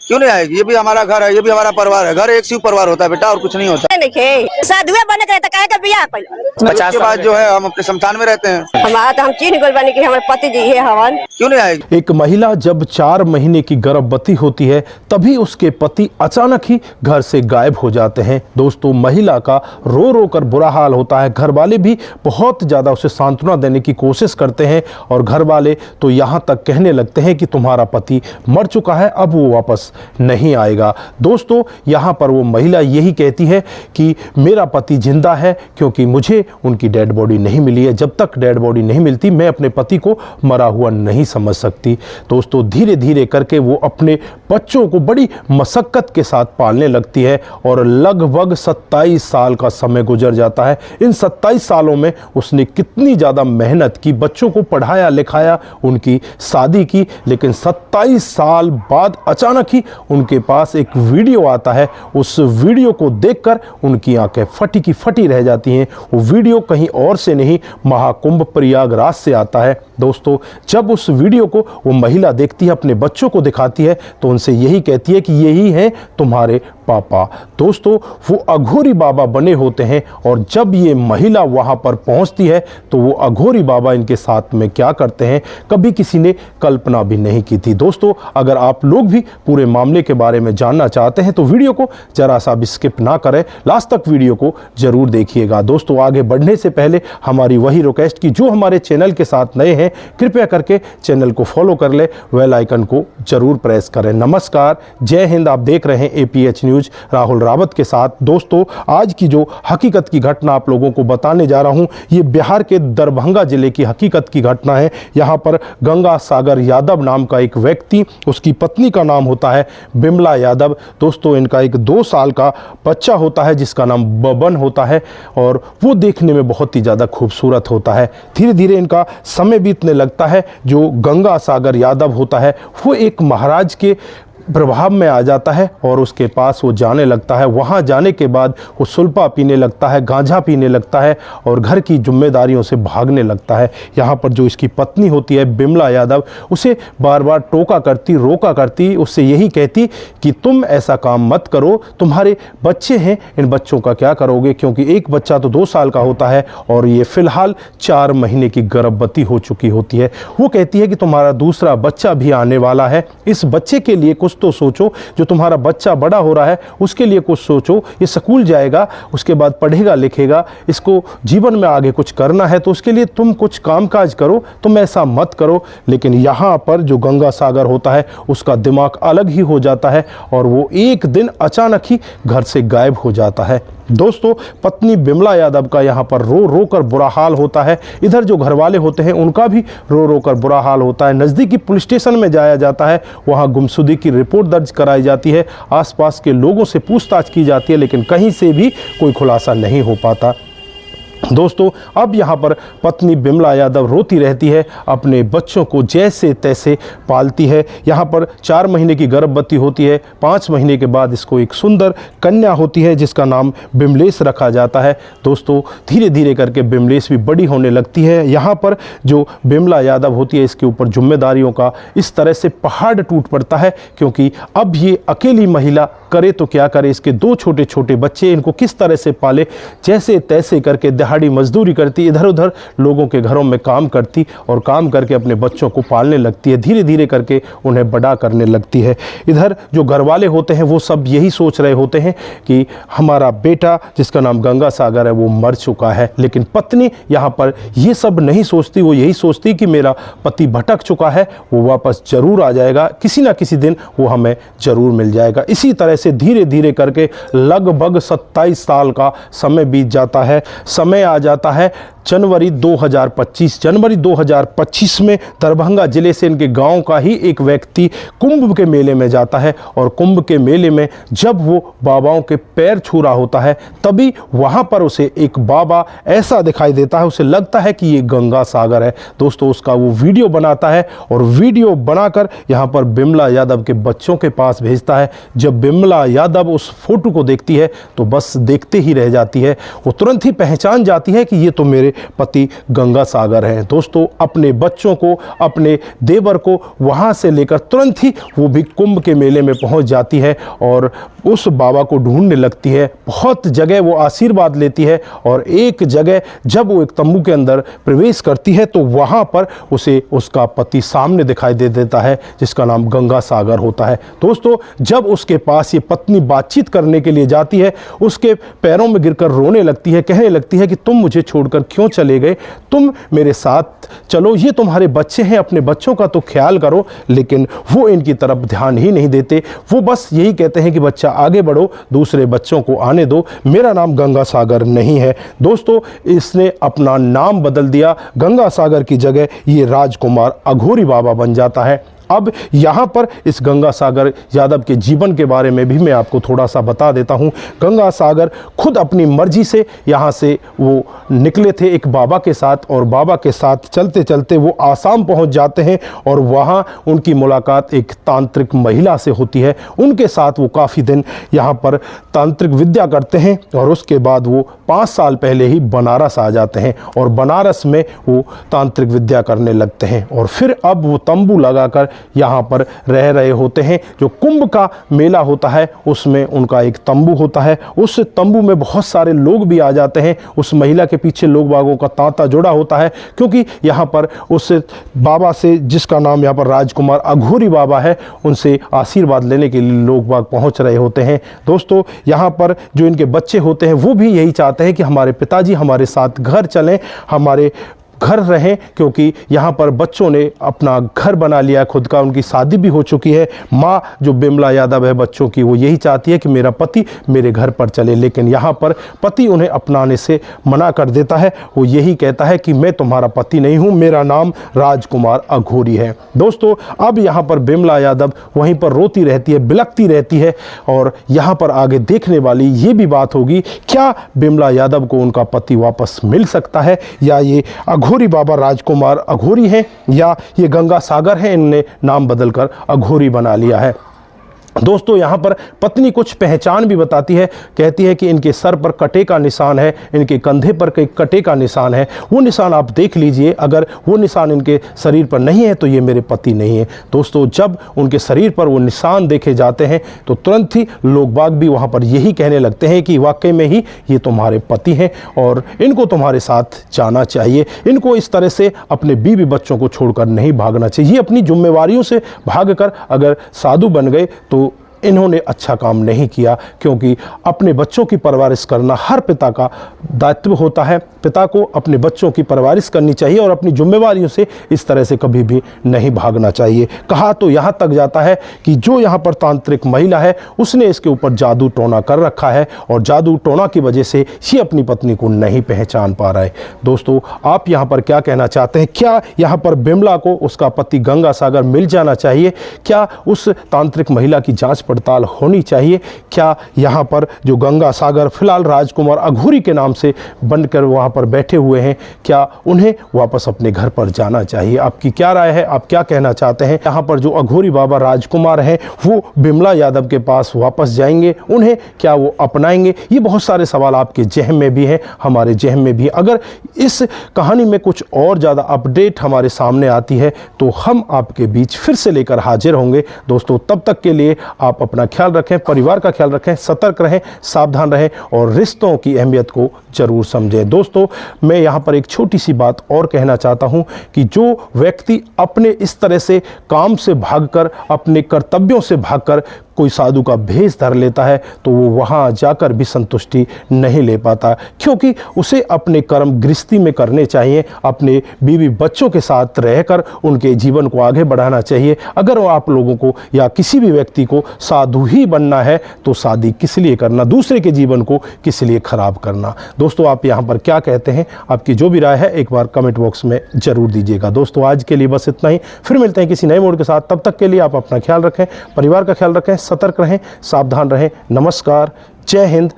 क्यों नहीं आएगी? ये भी हमारा घर है, ये भी हमारा परिवार है। घर एक शिव परिवार होता है बेटा, और कुछ नहीं होता। साधुए बने के काहे के बियाह कइल। 50 के बाद जो है हम अपने शमशान में रहते हैं। हमारा तो हम चीन गोल बने कि हमारे पति जी है हवन। क्यों नहीं आएगी? एक महिला जब 4 महीने की गर्भवती होती है तभी उसके पति अचानक ही घर से गायब हो जाते हैं। दोस्तों, महिला का रो रो कर बुरा हाल होता है। घर वाले भी बहुत ज़्यादा उसे सांत्वना देने की कोशिश करते हैं और घर वाले तो यहाँ तक कहने लगते हैं कि तुम्हारा पति मर चुका है, अब वो वापस नहीं आएगा। दोस्तों, यहाँ पर वो महिला यही कहती है कि मेरा पति जिंदा है, क्योंकि मुझे उनकी डेड बॉडी नहीं मिली है। जब तक डेड बॉडी नहीं मिलती मैं अपने पति को मरा हुआ नहीं समझ सकती। दोस्तों, धीरे धीरे करके वो अपने बच्चों को बड़ी मशक्कत के साथ पालने लगती है और लगभग 27 साल का समय गुजर जाता है। इन 27 सालों में उसने कितनी ज़्यादा मेहनत की, बच्चों को पढ़ाया लिखाया, उनकी शादी की, लेकिन 27 साल बाद अचानक ही उनके पास एक वीडियो आता है। उस वीडियो को देखकर उनकी आंखें फटी की फटी रह जाती हैं। वो वीडियो कहीं और से नहीं, महाकुंभ प्रयागराज से आता है। दोस्तों, जब उस वीडियो को वो महिला देखती है, अपने बच्चों को दिखाती है, तो उनसे यही कहती है कि यही हैं तुम्हारे पापा। दोस्तों, वो अघोरी बाबा बने होते हैं और जब ये महिला वहां पर पहुंचती है तो वो अघोरी बाबा इनके साथ में क्या करते हैं, कभी किसी ने कल्पना भी नहीं की थी। दोस्तों, अगर आप लोग भी पूरे मामले के बारे में जानना चाहते हैं तो वीडियो को जरा सा भी स्किप ना करें, लास्ट तक वीडियो को जरूर देखिएगा। दोस्तों, आगे बढ़ने से पहले हमारी वही रिक्वेस्ट की जो हमारे चैनल के साथ नए हैं, कृपया करके चैनल को फॉलो कर ले, बेल आइकन को जरूर प्रेस करें। नमस्कार, जय हिंद। आप देख रहे हैं APH न्यूज राहुल रावत के साथ। दोस्तों, आज की जो हकीकत की घटना आप लोगों को बताने जा रहा हूं, ये बिहार के दरभंगा जिले की हकीकत की घटना है। यहां पर गंगा सागर यादव नाम का एक व्यक्ति, उसकी पत्नी का नाम होता है बिमला यादव। दोस्तों, इनका एक 2 साल का बच्चा होता है जिसका नाम बबन होता है और वो देखने में बहुत ही ज़्यादा खूबसूरत होता है। धीरे धीरे इनका समय बीतने लगता है। जो गंगा सागर यादव होता है वो एक महाराज के प्रभाव में आ जाता है और उसके पास वो जाने लगता है। वहाँ जाने के बाद वो सुल्फा पीने लगता है, गांजा पीने लगता है और घर की जिम्मेदारियों से भागने लगता है। यहाँ पर जो इसकी पत्नी होती है बिमला यादव, उसे बार बार टोका करती, रोका करती, उससे यही कहती कि तुम ऐसा काम मत करो, तुम्हारे बच्चे हैं, इन बच्चों का क्या करोगे, क्योंकि एक बच्चा तो 2 साल का होता है और ये फिलहाल 4 महीने की गर्भवती हो चुकी होती है। वो कहती है कि तुम्हारा दूसरा बच्चा भी आने वाला है, इस बच्चे के लिए कुछ तो सोचो, जो तुम्हारा बच्चा बड़ा हो रहा है उसके लिए कुछ सोचो। ये स्कूल जाएगा, उसके बाद पढ़ेगा लिखेगा, इसको जीवन में आगे कुछ करना है, तो उसके लिए तुम कुछ कामकाज करो, तुम ऐसा मत करो। लेकिन यहाँ पर जो गंगा सागर होता है उसका दिमाग अलग ही हो जाता है और वो एक दिन अचानक ही घर से गायब हो जाता है। दोस्तों, पत्नी बिमला यादव का यहाँ पर रो रो कर बुरा हाल होता है। इधर जो घर वाले होते हैं उनका भी रो रो कर बुरा हाल होता है। नज़दीकी पुलिस स्टेशन में जाया जाता है, वहाँ गुमशुदगी की रिपोर्ट दर्ज कराई जाती है, आसपास के लोगों से पूछताछ की जाती है, लेकिन कहीं से भी कोई खुलासा नहीं हो पाता। दोस्तों, अब यहाँ पर पत्नी बिमला यादव रोती रहती है, अपने बच्चों को जैसे तैसे पालती है। यहाँ पर 4 महीने की गर्भवती होती है, 5 महीने के बाद इसको एक सुंदर कन्या होती है जिसका नाम बिमलेश रखा जाता है। दोस्तों, धीरे धीरे करके बिमलेश भी बड़ी होने लगती है। यहाँ पर जो बिमला यादव होती है, इसके ऊपर जिम्मेदारियों का इस तरह से पहाड़ टूट पड़ता है, क्योंकि अब ये अकेली महिला करे तो क्या करे, इसके 2 छोटे छोटे बच्चे, इनको किस तरह से पाले। जैसे तैसे करके दिहाड़ी मजदूरी करती, इधर उधर लोगों के घरों में काम करती और काम करके अपने बच्चों को पालने लगती है। धीरे धीरे करके उन्हें बड़ा करने लगती है। इधर जो घर वाले होते हैं वो सब यही सोच रहे होते हैं कि हमारा बेटा जिसका नाम गंगा सागर है वो मर चुका है, लेकिन पत्नी यहाँ पर ये सब नहीं सोचती। वो यही सोचती कि मेरा पति भटक चुका है, वो वापस जरूर आ जाएगा, किसी ना किसी दिन वो हमें जरूर मिल जाएगा। इसी तरह से धीरे धीरे करके लगभग 27 साल का समय बीत जाता है। समय आ जाता है जनवरी 2025 में दरभंगा जिले से इनके गांव का ही एक व्यक्ति कुंभ के मेले में जाता है और कुंभ के मेले में जब वो बाबाओं के पैर छू रहा होता है तभी वहां पर उसे एक बाबा ऐसा दिखाई देता है, उसे लगता है कि ये गंगा सागर है। दोस्तों, उसका वो वीडियो बनाता है और वीडियो बनाकर यहाँ पर बिमला यादव के बच्चों के पास भेजता है। जब बिमला यादव उस फोटो को देखती है तो बस देखते ही रह जाती है। वो तुरंत ही पहचान जाती जाती है कि ये तो मेरे पति गंगा सागर हैं। दोस्तों अपने बच्चों को, अपने देवर को वहाँ से लेकर तुरंत ही वो भी कुंभ के मेले में पहुँच जाती है और उस बाबा को ढूंढने लगती है। बहुत जगह वो आशीर्वाद लेती है और एक जगह जब वो एक तंबू के अंदर प्रवेश करती है तो वहाँ पर उसे उसका पति सामने दिखाई दे देता है, जिसका नाम गंगा सागर होता है। दोस्तों जब उसके पास ये पत्नी बातचीत करने के लिए जाती है, उसके पैरों में गिरकर रोने लगती है, कहने लगती है कि तुम मुझे छोड़कर क्यों चले गए, तुम मेरे साथ चलो, ये तुम्हारे बच्चे हैं, अपने बच्चों का तो ख्याल करो। लेकिन वो इनकी तरफ ध्यान ही नहीं देते, वो बस यही कहते हैं कि बच्चा आगे बढ़ो, दूसरे बच्चों को आने दो, मेरा नाम गंगा सागर नहीं है। दोस्तों इसने अपना नाम बदल दिया, गंगा सागर की जगह ये राजकुमार अघोरी बाबा बन जाता है। अब यहाँ पर इस गंगा सागर यादव के जीवन के बारे में भी मैं आपको थोड़ा सा बता देता हूँ। गंगा सागर खुद अपनी मर्जी से यहाँ से वो निकले थे एक बाबा के साथ, और बाबा के साथ चलते चलते वो आसाम पहुँच जाते हैं और वहाँ उनकी मुलाकात एक तांत्रिक महिला से होती है। उनके साथ वो काफ़ी दिन यहाँ पर तांत्रिक विद्या करते हैं और उसके बाद वो 5 साल पहले ही बनारस आ जाते हैं और बनारस में वो तांत्रिक विद्या करने लगते हैं। और फिर अब वो तंबू लगाकर यहाँ पर रह रहे होते हैं। जो कुंभ का मेला होता है उसमें उनका एक तंबू होता है, उस तंबू में बहुत सारे लोग भी आ जाते हैं। उस महिला के पीछे लोग बागों का तांता जुड़ा होता है, क्योंकि यहाँ पर उस बाबा से, जिसका नाम यहाँ पर राजकुमार अघोरी बाबा है, उनसे आशीर्वाद लेने के लिए लोग बाग पहुँच रहे होते हैं। दोस्तों यहाँ पर जो इनके बच्चे होते हैं वो भी यही चाहते हैं कि हमारे पिताजी हमारे साथ घर चलें, हमारे घर रहें, क्योंकि यहाँ पर बच्चों ने अपना घर बना लिया खुद का, उनकी शादी भी हो चुकी है। माँ जो बिमला यादव है बच्चों की, वो यही चाहती है कि मेरा पति मेरे घर पर चले, लेकिन यहाँ पर पति उन्हें अपनाने से मना कर देता है। वो यही कहता है कि मैं तुम्हारा पति नहीं हूँ, मेरा नाम राजकुमार अघोरी है। दोस्तों अब यहाँ पर बिमला यादव वहीं पर रोती रहती है, बिलखती रहती है, और यहाँ पर आगे देखने वाली ये भी बात होगी, क्या बिमला यादव को उनका पति वापस मिल सकता है, या ये अघोरी बाबा राजकुमार अघोरी हैं, या ये गंगा सागर हैं, इनने नाम बदलकर अघोरी बना लिया है। दोस्तों यहाँ पर पत्नी कुछ पहचान भी बताती है, कहती है कि इनके सर पर कटे का निशान है, इनके कंधे पर कटे का निशान है, वो निशान आप देख लीजिए, अगर वो निशान इनके शरीर पर नहीं है तो ये मेरे पति नहीं है। दोस्तों जब उनके शरीर पर वो निशान देखे जाते हैं तो तुरंत ही लोग बाग भी वहाँ पर यही कहने लगते हैं कि वाकई में ही ये तुम्हारे पति हैं और इनको तुम्हारे साथ जाना चाहिए, इनको इस तरह से अपने बीवी बच्चों को छोड़कर नहीं भागना चाहिए। ये अपनी जिम्मेवारियों से भागकर अगर साधु बन गए तो इन्होंने अच्छा काम नहीं किया, क्योंकि अपने बच्चों की परवरिश करना हर पिता का दायित्व होता है। पिता को अपने बच्चों की परवरिश करनी चाहिए और अपनी जिम्मेवारियों से इस तरह से कभी भी नहीं भागना चाहिए। कहा तो यहाँ तक जाता है कि जो यहाँ पर तांत्रिक महिला है उसने इसके ऊपर जादू टोना कर रखा है और जादू टोना की वजह से ये अपनी पत्नी को नहीं पहचान पा रहा है। दोस्तों आप यहाँ पर क्या कहना चाहते हैं? क्या यहाँ पर बिमला को उसका पति गंगा सागर मिल जाना चाहिए? क्या उस तांत्रिक महिला की जांच पड़ताल होनी चाहिए? क्या यहाँ पर जो गंगा सागर फिलहाल राजकुमार अघोरी के नाम से बनकर वहाँ पर बैठे हुए हैं, क्या उन्हें वापस अपने घर पर जाना चाहिए? आपकी क्या राय है? आप क्या कहना चाहते हैं? यहाँ पर जो अघोरी बाबा राजकुमार हैं वो बिमला यादव के पास वापस जाएंगे, उन्हें क्या वो अपनाएंगे? ये बहुत सारे सवाल आपके जहन में भी हैं, हमारे जहन में भी। अगर इस कहानी में कुछ और ज़्यादा अपडेट हमारे सामने आती है तो हम आपके बीच फिर से लेकर हाजिर होंगे। दोस्तों तब तक के लिए आप अपना ख्याल रखें, परिवार का ख्याल रखें, सतर्क रहें, सावधान रहें और रिश्तों की अहमियत को जरूर समझें। दोस्तों मैं यहाँ पर एक छोटी सी बात और कहना चाहता हूँ कि जो व्यक्ति अपने इस तरह से काम से भागकर, अपने कर्तव्यों से भागकर कोई साधु का भेष धर लेता है तो वो वहाँ जाकर भी संतुष्टि नहीं ले पाता, क्योंकि उसे अपने कर्म गृहस्थी में करने चाहिए, अपने बीवी बच्चों के साथ रहकर उनके जीवन को आगे बढ़ाना चाहिए। अगर आप लोगों को या किसी भी व्यक्ति को साधु ही बनना है तो शादी किस लिए करना, दूसरे के जीवन को किस लिए खराब करना? दोस्तों आप यहाँ पर क्या कहते हैं? आपकी जो भी राय है एक बार कमेंट बॉक्स में जरूर दीजिएगा। दोस्तों आज के लिए बस इतना ही, फिर मिलते हैं किसी नए मोड़ के साथ। तब तक के लिए आप अपना ख्याल रखें, परिवार का ख्याल रखें, सतर्क रहें, सावधान रहें। नमस्कार, जय हिंद,